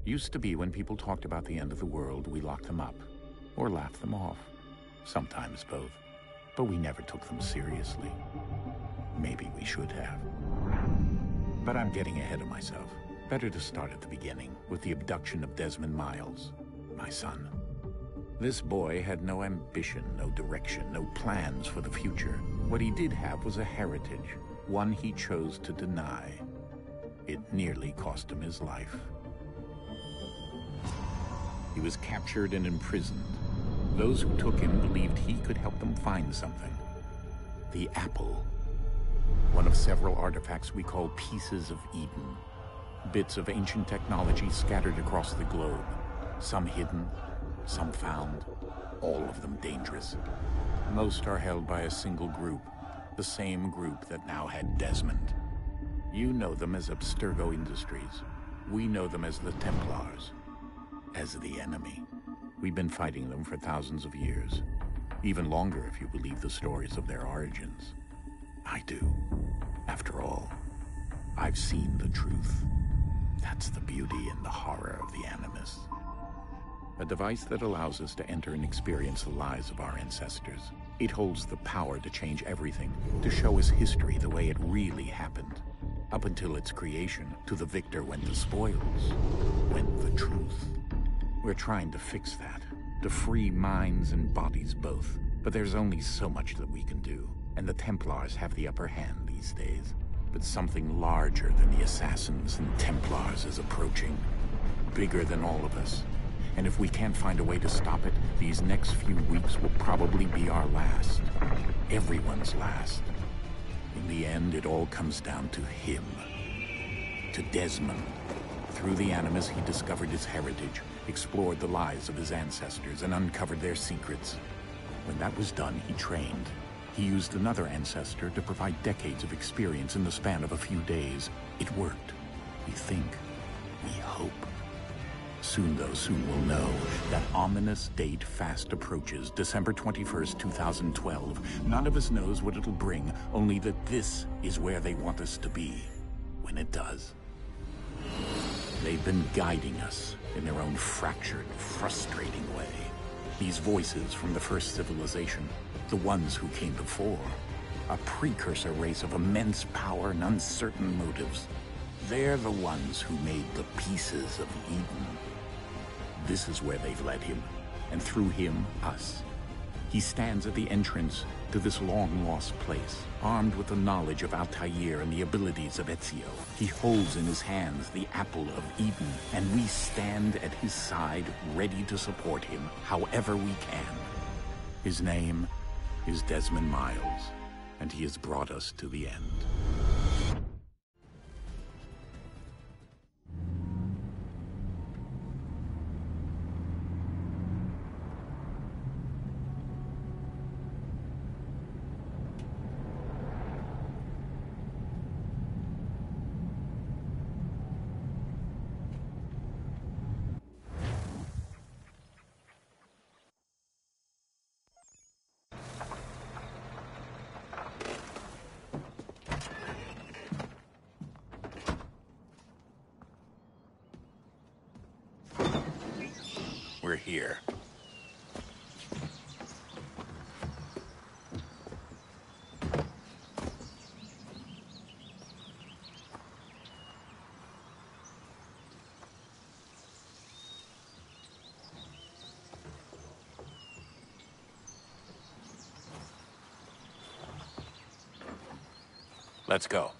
Used to be when people talked about the end of the world, we locked them up. Or laughed them off. Sometimes both. But we never took them seriously. Maybe we should have. But I'm getting ahead of myself. Better to start at the beginning, with the abduction of Desmond Miles, my son. This boy had no ambition, no direction, no plans for the future. What he did have was a heritage, one he chose to deny. It nearly cost him his life. He was captured and imprisoned. Those who took him believed he could help them find something. The apple. One of several artifacts we call Pieces of Eden. Bits of ancient technology scattered across the globe. Some hidden, some found, all of them dangerous. Most are held by a single group, the same group that now had Desmond. You know them as Abstergo Industries. We know them as the Templars, as the enemy. We've been fighting them for thousands of years, even longer if you believe the stories of their origins. I do. After all, I've seen the truth. That's the beauty and the horror of the Animus. A device that allows us to enter and experience the lives of our ancestors. It holds the power to change everything, to show us history the way it really happened. Up until its creation, to the victor went the spoils, went the truth. We're trying to fix that, to free minds and bodies both. But there's only so much that we can do, and the Templars have the upper hand these days. But something larger than the Assassins and Templars is approaching, bigger than all of us. And if we can't find a way to stop it, these next few weeks will probably be our last. Everyone's last. In the end, it all comes down to him. To Desmond. Through the Animus, he discovered his heritage, explored the lives of his ancestors, and uncovered their secrets. When that was done, he trained. He used another ancestor to provide decades of experience in the span of a few days. It worked. We think. We hope. Soon, though, soon we'll know. That ominous date fast approaches, December 21st, 2012. None of us knows what it'll bring, only that this is where they want us to be, when it does. They've been guiding us in their own fractured, frustrating way. These voices from the first civilization, the ones who came before, a precursor race of immense power and uncertain motives. They're the ones who made the Pieces of Eden. This is where they've led him, and through him, us. He stands at the entrance to this long-lost place, armed with the knowledge of Altair and the abilities of Ezio. He holds in his hands the Apple of Eden, and we stand at his side, ready to support him however we can. His name is Desmond Miles, and he has brought us to the end. We're here. Let's go.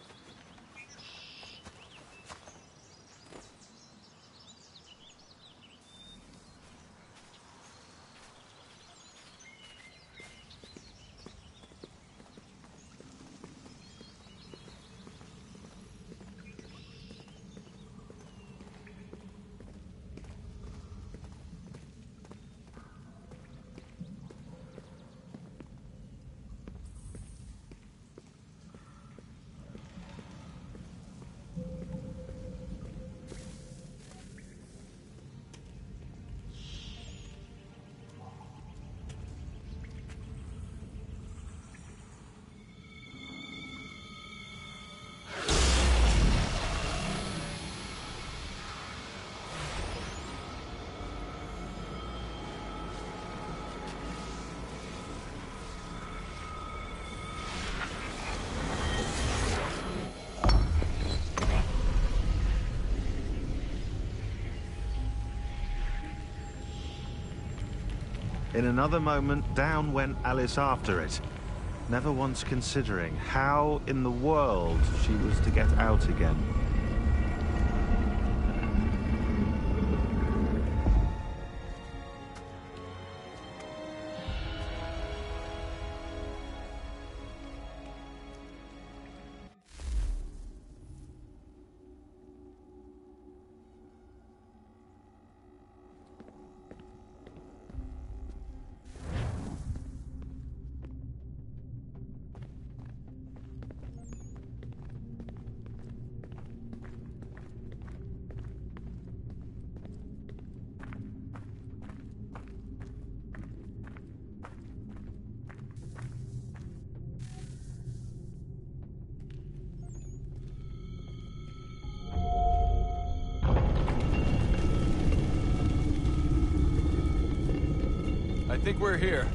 In another moment, down went Alice after it, never once considering how in the world she was to get out again. I think we're here.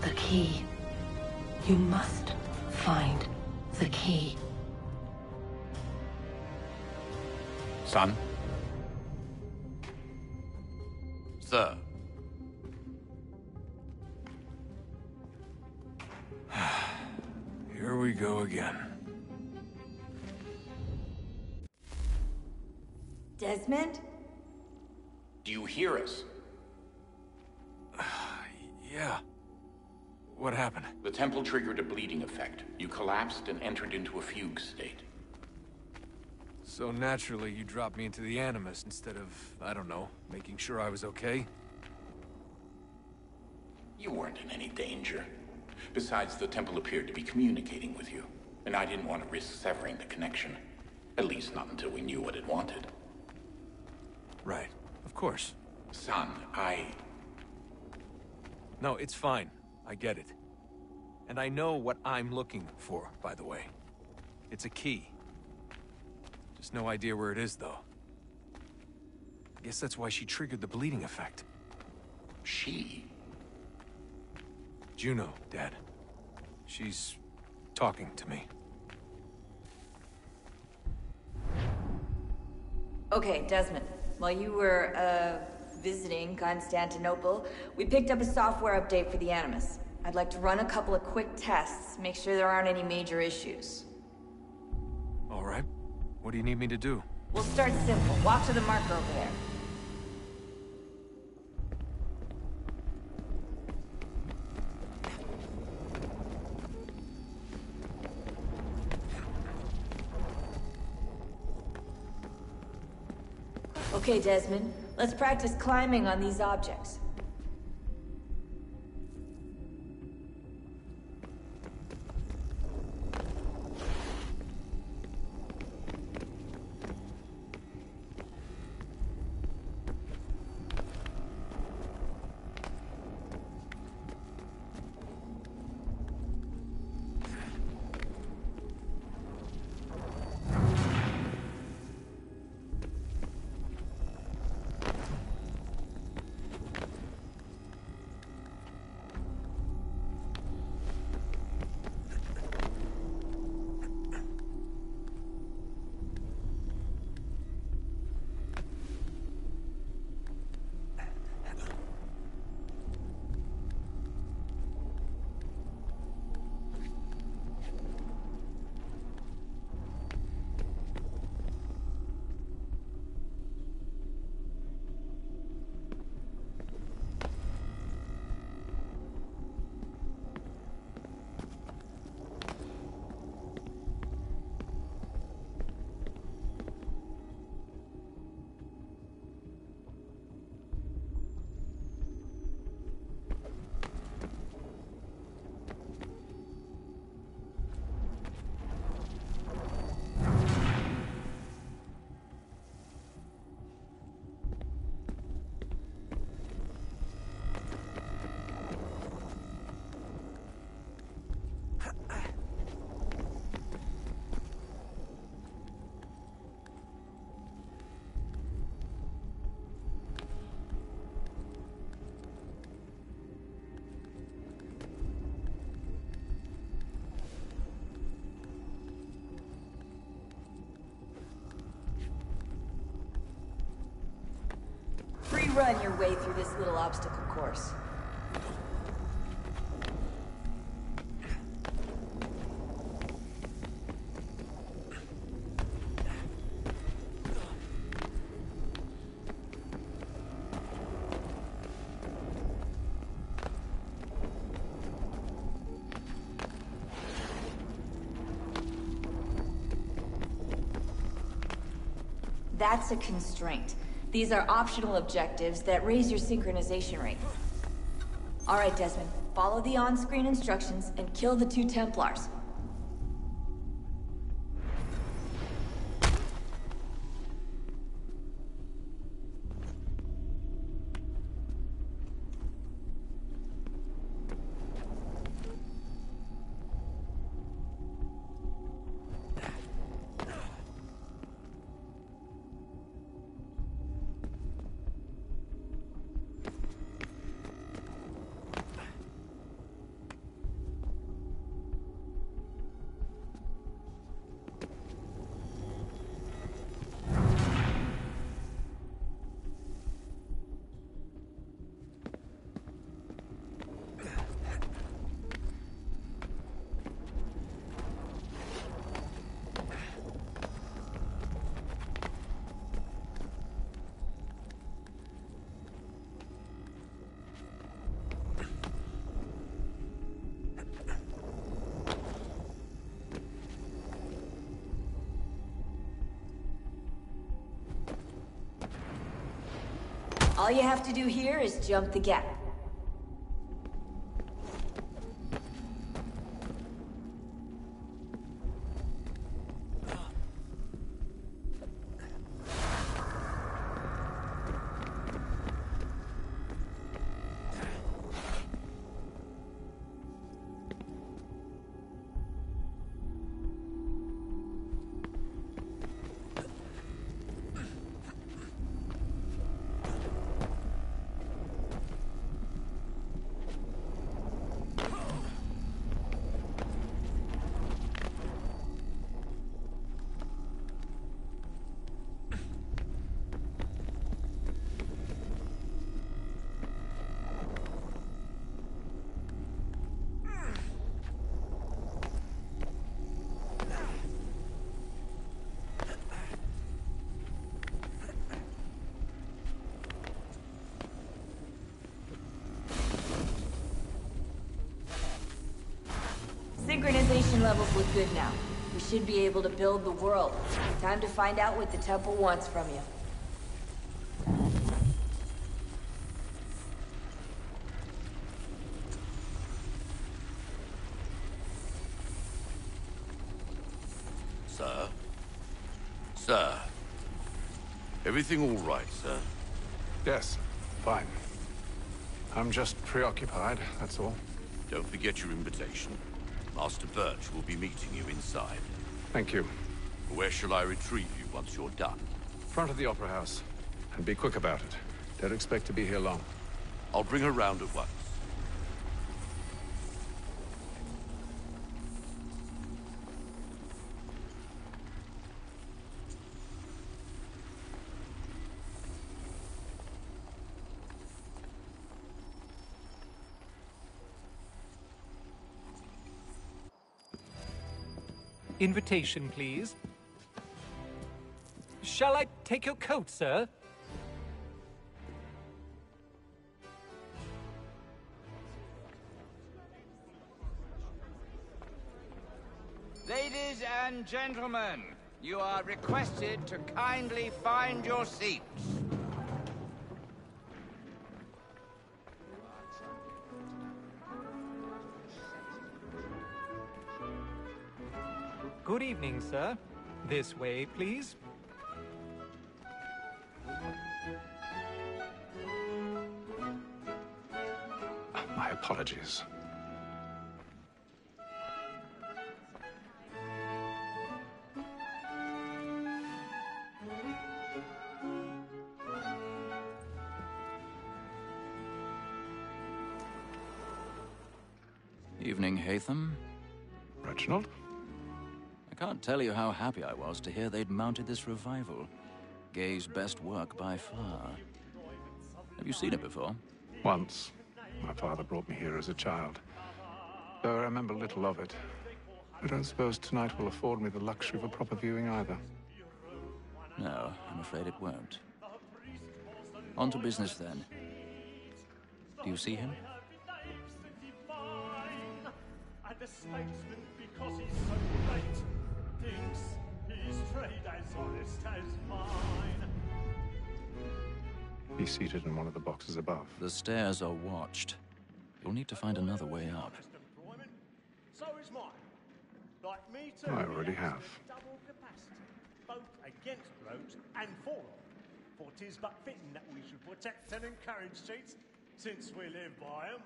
The key. You must find the key. Son? Sir. Here we go again. Desmond? Do you hear us? Yeah. What happened? The temple triggered a bleeding effect. You collapsed and entered into a fugue state. So naturally, you dropped me into the Animus instead of, I don't know, making sure I was okay? You weren't in any danger. Besides, the temple appeared to be communicating with you, and I didn't want to risk severing the connection. At least not until we knew what it wanted. Right. Of course. Son, No, it's fine. I get it. And I know what I'm looking for, by the way. It's a key. Just no idea where it is, though. I guess that's why she triggered the bleeding effect. She? Juno, Dad. She's talking to me. Okay, Desmond. While you were, visiting Constantinople, we picked up a software update for the Animus. I'd like to run a couple of quick tests, make sure there aren't any major issues. All right. What do you need me to do? We'll start simple. Walk to the marker over there. Okay, Desmond. Let's practice climbing on these objects. Run your way through this little obstacle course. That's a constraint. These are optional objectives that raise your synchronization rate. Alright, Desmond. Follow the on-screen instructions and kill the 2 Templars. All you have to do here is jump the gap. Synchronization levels look good now. We should be able to build the world. Time to find out what the temple wants from you. Sir? Sir? Everything all right, sir? Yes, fine. I'm just preoccupied, that's all. Don't forget your invitation. Master Birch will be meeting you inside. Thank you. Where shall I retrieve you once you're done? Front of the Opera House. And be quick about it. Don't expect to be here long. I'll bring her round at once. Invitation, please. Shall I take your coat, sir? Ladies and gentlemen, you are requested to kindly find your seats. Good evening, sir. This way, please. My apologies. Evening, Haytham. Reginald? I can't tell you how happy I was to hear they'd mounted this revival. Gay's best work by far. Have you seen it before? Once. My father brought me here as a child. Though I remember little of it. I don't suppose tonight will afford me the luxury of a proper viewing either. No, I'm afraid it won't. On to business, then. Do you see him? The statesman, because he's so great, thinks his trade as honest as mine. He's seated in one of the boxes above. The stairs are watched. You'll need to find another way up. So is mine. Like me too. I already have. Double capacity, both against blows and for them. For 'tis but fitting that we should protect and encourage cheats, since we live by 'em.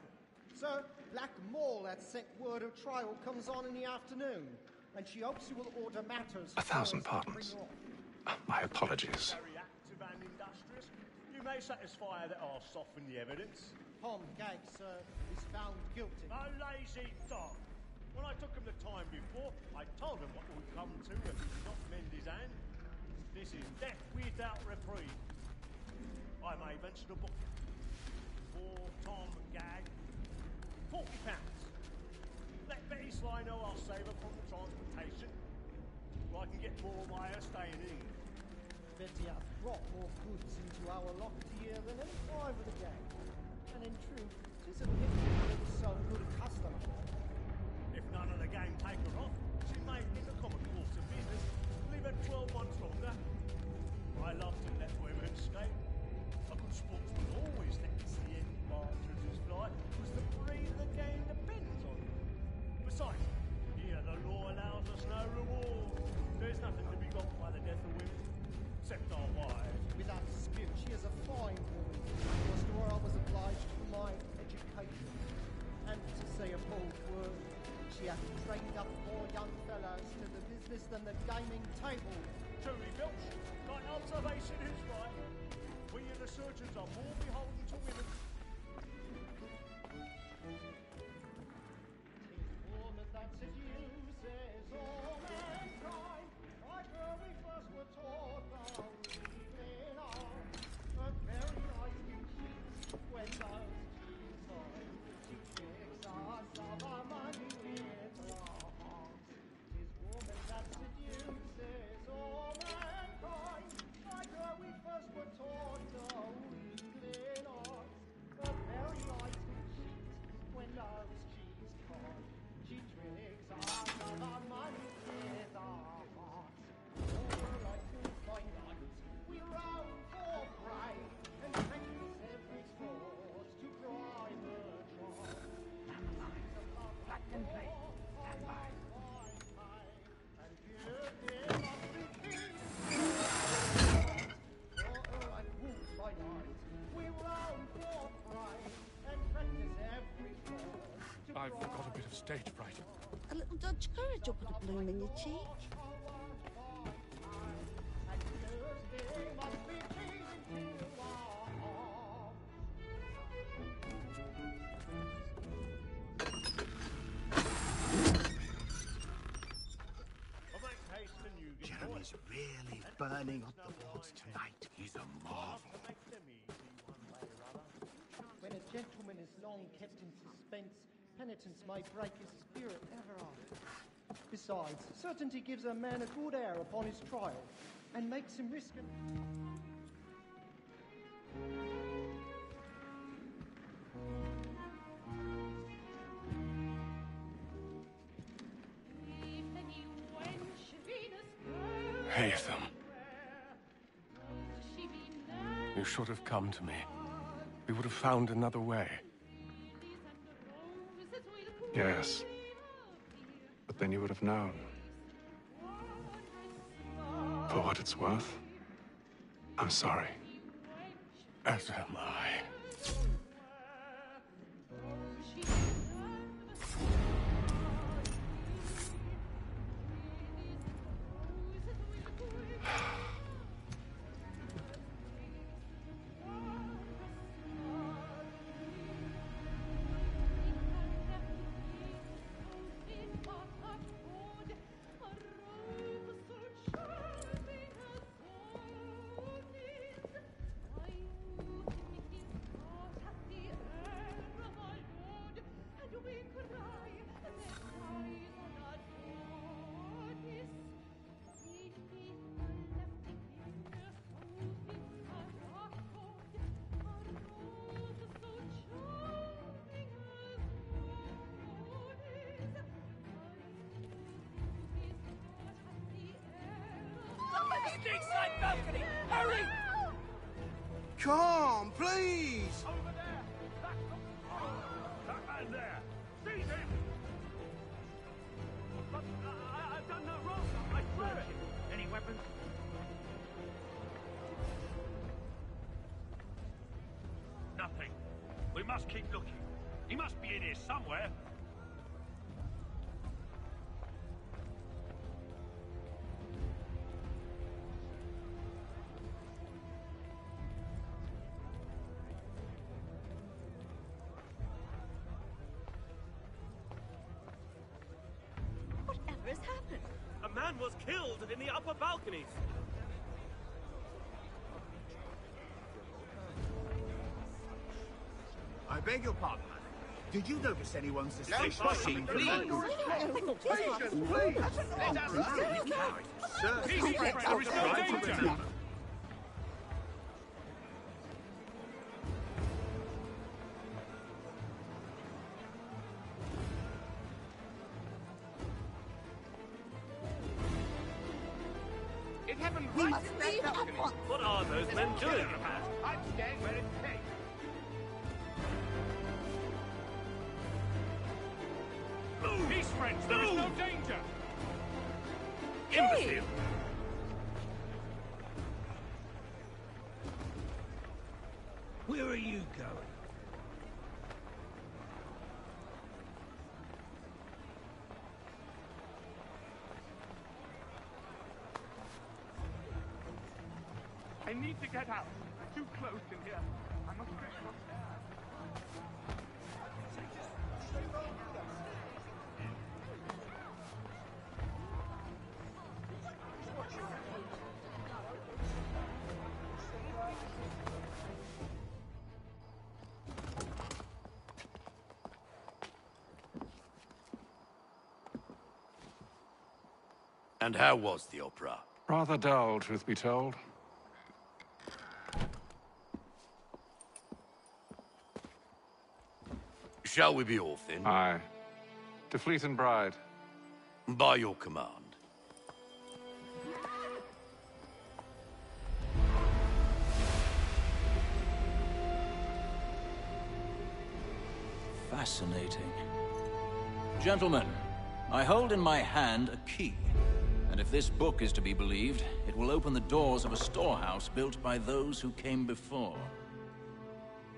Sir, Black Mall had sent word of trial comes on in the afternoon, and she hopes you will order matters. 1,000 pardons. My apologies. Very active and industrious. You may satisfy that I'll soften the evidence. Tom Gag, sir, is found guilty. A lazy dog. When I took him the time before, I told him what would come to if he did not mend his hand. This is death without reprieve. I may venture to book him. For Tom Gag, £40. Let Betty Sly know I'll save her from the transportation, so I can get more by her staying in. Betty hath brought more goods into our locked year than any private of the gang. And in truth, 'tis a pity we were so good a customer. If none of the gang take her off, she may, in the common course of business, leave her 12 months longer. I love to let women escape. A good sportsman always lets the end partridges fly, because the breed of the game depends on it. Besides, here the law allows us no reward. There's nothing to be got by the death of women, except our wives. Without dispute, she is a fine woman. Was to her I was obliged for my education. And to say a bold word, she hath trained up more young fellows to the business than the gaming table. Truly, Bilch, my observation is right. We and the surgeons are more beholden to women. Woman that seduces all mankind, like her we first were taught the reasoning on. But very nice you cheats when those cheats on. She tricks us of our money with her hearts. 'Tis woman that seduces all mankind, like her we first were taught the reasoning on. I've got a bit of stage fright. A little Dutch courage will put a bloom in your cheek. Jeremy's really burning up the boards tonight. He's a marvel. When a gentleman is long kept in suspense, penitence may break his spirit ever after. Besides, certainty gives a man a good air upon his trial, and makes him risk it. Haytham. You should have come to me. We would have found another way. Yes. But then you would have known. For what it's worth, I'm sorry. As am I. Side balcony! Hurry! Come, please! Over there! That man there! Seize him! But I've done no wrong. I swear it. Any weapons? Nothing. We must keep looking. He must be in here somewhere. Whatever has happened? A man was killed in the upper balconies. I beg your pardon, madam. Did you notice anyone's suspicious? No fussing, please. Patience, please. Let us know. Sir, Easy, there is no danger. It happened We right must in that leave at balcony. once. What are those men doing? I'm staying where it's safe. Peace, friends. There is no danger. Hey! Imbecile. Where are you going? I need to get out. Too close in here. I must get some air. And how was the opera? Rather dull, truth be told. Shall we be off then? Aye. To Fleet and Bride. By your command. Fascinating. Gentlemen, I hold in my hand a key. And if this book is to be believed, it will open the doors of a storehouse built by those who came before.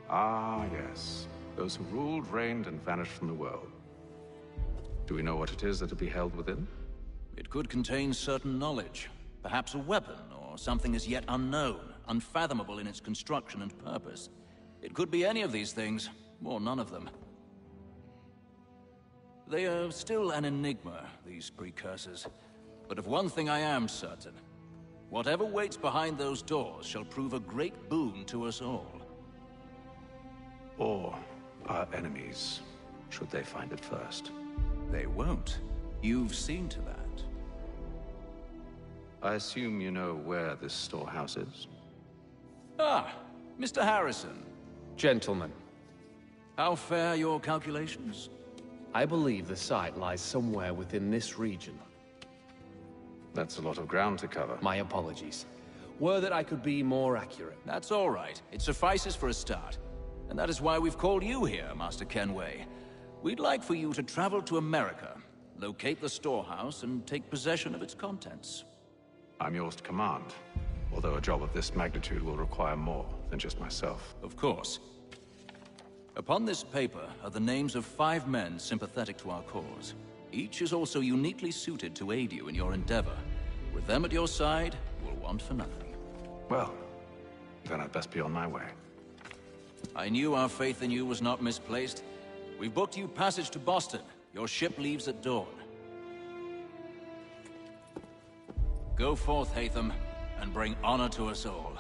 Ah, yes. Those who ruled, reigned, and vanished from the world. Do we know what it is that'll be held within? It could contain certain knowledge. Perhaps a weapon, or something as yet unknown, unfathomable in its construction and purpose. It could be any of these things, or none of them. They are still an enigma, these precursors. But of one thing I am certain. Whatever waits behind those doors shall prove a great boon to us all. Or our enemies, should they find it first. They won't. You've seen to that. I assume you know where this storehouse is? Ah, Mr. Harrison. Gentlemen. How fare your calculations? I believe the site lies somewhere within this region. That's a lot of ground to cover. My apologies. Were that I could be more accurate. That's all right. It suffices for a start. And that is why we've called you here, Master Kenway. We'd like for you to travel to America, locate the storehouse, and take possession of its contents. I'm yours to command, although a job of this magnitude will require more than just myself. Of course. Upon this paper are the names of 5 men sympathetic to our cause. Each is also uniquely suited to aid you in your endeavor. With them at your side, you will want for nothing. Well, then I'd best be on my way. I knew our faith in you was not misplaced. We've booked you passage to Boston. Your ship leaves at dawn. Go forth, Hatham, and bring honor to us all.